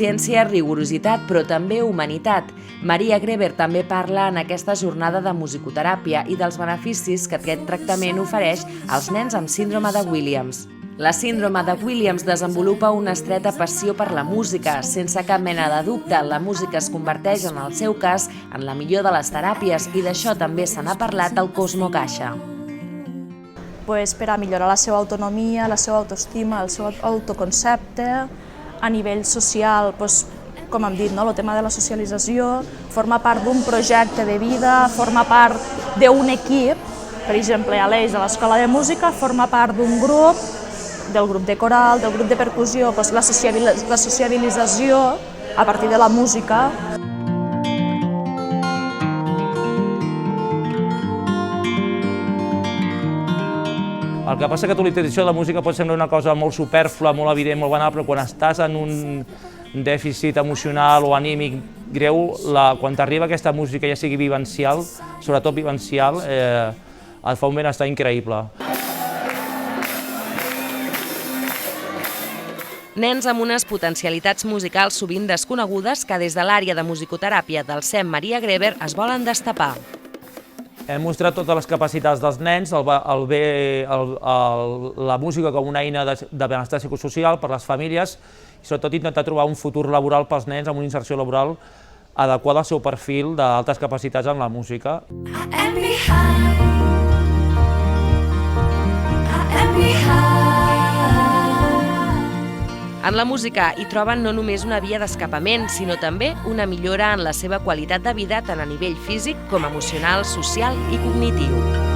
ciència, rigorositat, però també humanitat. Maria Greber també parla en aquesta jornada de musicoteràpia i dels beneficis que aquest tractament ofereix als nens amb síndrome de Williams. La síndrome de Williams desenvolupa una estreta passió per la música. Sense cap mena de dubte, la música es converteix, en el seu cas, en la millor de les teràpies i d'això també se n'ha parlat al Cosmo Caixa. Per a millorar la seva autonomia, la seva autoestima, el seu autoconcepte, a nivell social, com hem dit, el tema de la socialització, formar part d'un projecte de vida, formar part d'un equip, per exemple, a l'Eix de l'Escola de Música, formar part d'un grup, del grup de coral, del grup de percussió, la sociabilització a partir de la música. El que passa que la utilització de la música pot semblar una cosa molt supèrflua, molt evident, molt banal, però quan estàs en un dèficit emocional o anímic greu, quan t'arriba aquesta música, ja sigui vivencial, sobretot vivencial, et fa un benestar increïble. Nens amb unes potencialitats musicals sovint desconegudes que des de l'àrea de musicoteràpia del CEM Maria Greber es volen destapar. Hem mostrat totes les capacitats dels nens, la música com una eina de benestar psicosocial per a les famílies i sobretot intentar trobar un futur laboral pels nens amb una inserció laboral adequada al seu perfil d'altes capacitats en la música. En la música hi troben no només una via d'escapament, sinó també una millora en la seva qualitat de vida tant a nivell físic com emocional, social i cognitiu.